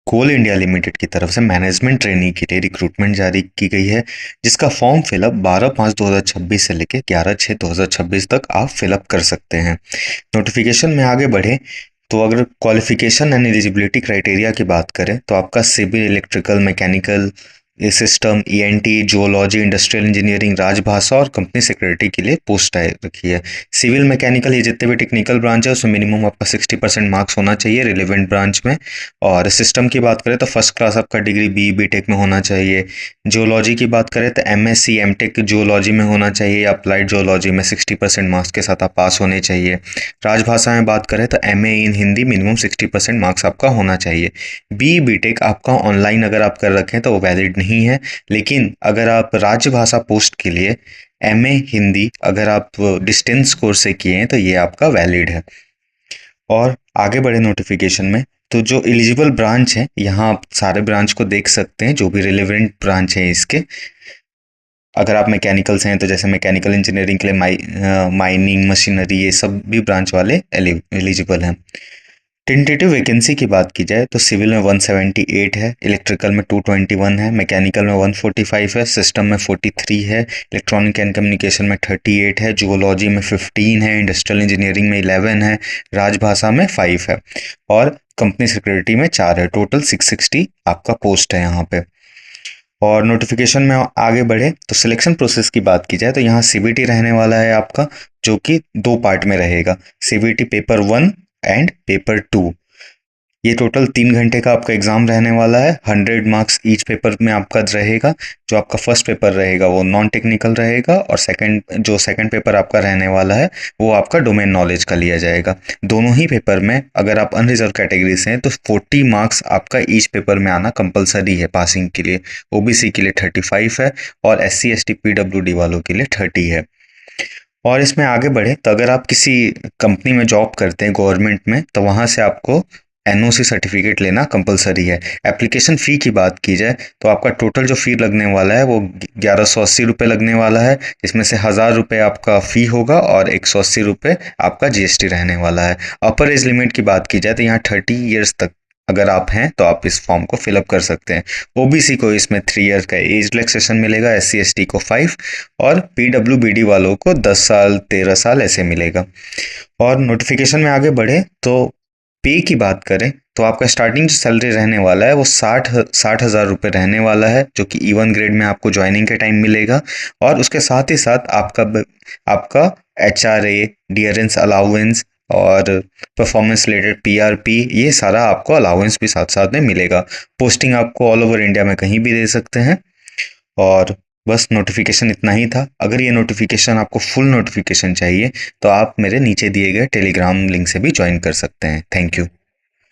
कोल India limited की तरफ से मैनेजमेंट ट्रेनी के लिए रिक्रूटमेंट जारी की गई है, जिसका फॉर्म फिलअप 12/5/2026 से लेकर 11/6/2026 तक आप फिलअप कर सकते हैं। नोटिफिकेशन में आगे बढ़े तो अगर क्वालिफिकेशन एंड एलिजिबिलिटी क्राइटेरिया की बात करें तो आपका civil, electrical, mechanical, system, ENT, geology, industrial engineering, राजभाषा और कंपनी सेक्रेटरी के लिए पोस्ट आए रखी है। सिविल, मैकेनिकल, ये जितने भी टेक्निकल ब्रांच है उसमें मिनिमम आपका 60% मार्क्स होना चाहिए रिलेवेंट ब्रांच में। और सिस्टम की बात करें तो फर्स्ट क्लास आपका डिग्री बी टेक में होना चाहिए। जियोलॉजी की बात करें तो एमएससी एमटेक जियोलॉजी में होना चाहिए। अप्लाइड जियोलॉजी में 60% मार्क्स के साथ आप पास होने चाहिए। राजभाषा में बात करें तो एमए इन हिंदी मिनिमम 60% मार्क्स आपका होना चाहिए। बी टेक आपका ऑनलाइन अगर आप कर रखें तो वो वैलिड नहीं है, लेकिन अगर आप राजभाषा पोस्ट के लिए एमए हिंदी अगर आप डिस्टेंस कोर्स से किए हैं तो ये आपका वैलिड है। और आगे बढ़े नोटिफिकेशन में तो जो एलिजिबल ब्रांच है, यहाँ आप सारे ब्रांच को देख सकते हैं जो भी रिलेवेंट ब्रांच है इसके। अगर आप मैकेनिकल से हैं तो जैसे मैकेनिकल इंजीनियरिंग के लिए माइनिंग, मशीनरी, ये सब भी ब्रांच वाले एलिजिबल हैं। टेंटेटिव वैकेंसी की बात की जाए तो सिविल में 178 है, इलेक्ट्रिकल में 221 है, मैकेनिकल में 145 है, सिस्टम में 43 है, इलेक्ट्रॉनिक एंड कम्युनिकेशन में 38 है, जियोलॉजी में 15 है, इंडस्ट्रियल इंजीनियरिंग में 11 है, राजभाषा में 5 है और कंपनी सेक्रेटरी में 4 है। टोटल 660 आपका पोस्ट है यहाँ पे। और नोटिफिकेशन में आगे बढ़े तो सिलेक्शन प्रोसेस की बात की जाए तो यहाँ सीबीटी रहने वाला है आपका, जो कि 2 पार्ट में रहेगा। CBT paper 1 and paper 2। ये टोटल 3 घंटे का आपका एग्जाम रहने वाला है। 100 मार्क्स ईच पेपर में आपका रहेगा। जो आपका फर्स्ट पेपर रहेगा वो नॉन टेक्निकल रहेगा और सेकंड पेपर आपका रहने वाला है वो आपका डोमेन नॉलेज का लिया जाएगा। दोनों ही पेपर में अगर आप अनरिजर्व कैटेगरी से हैं तो 40 मार्क्स आपका ईच पेपर में आना कंपलसरी है पासिंग के लिए। ओबीसी के लिए 35 है और एससी एसटी पीडब्ल्यूडी वालों के लिए 30 है। और इसमें आगे बढ़े तो अगर आप किसी कंपनी में जॉब करते हैं गवर्नमेंट में तो वहाँ से आपको एनओसी सर्टिफिकेट लेना कंपलसरी है। एप्लीकेशन फ़ी की बात की जाए तो आपका टोटल जो फ़ी लगने वाला है वो 1180 रुपये लगने वाला है, जिसमें से 1000 रुपये आपका फ़ी होगा और 180 रुपये आपका जीएसटी रहने वाला है। अपर एज लिमिट की बात की जाए तो यहाँ 30 ईयर्स तक अगर आप हैं तो आप इस फॉर्म को फिलअप कर सकते हैं। ओबीसी को इसमें 3 ईयर का एज रिलैक्सेशन मिलेगा, एससी एसटी को 5 और पीडब्ल्यूबीडी वालों को 10 साल 13 साल ऐसे मिलेगा। और नोटिफिकेशन में आगे बढ़े तो पे की बात करें तो आपका स्टार्टिंग जो सैलरी रहने वाला है वो 60,000 रुपये रहने वाला है, जो कि E1 ग्रेड में आपको ज्वाइनिंग के टाइम मिलेगा। और उसके साथ ही साथ आपका एचआरए, डियरेंस अलाउंस और परफॉर्मेंस रिलेटेड पीआरपी, ये सारा आपको अलाउंस भी साथ साथ में मिलेगा। पोस्टिंग आपको ऑल ओवर इंडिया में कहीं भी दे सकते हैं। और बस नोटिफिकेशन इतना ही था। अगर ये नोटिफिकेशन आपको फुल नोटिफिकेशन चाहिए तो आप मेरे नीचे दिए गए टेलीग्राम लिंक से भी ज्वाइन कर सकते हैं। Thank you.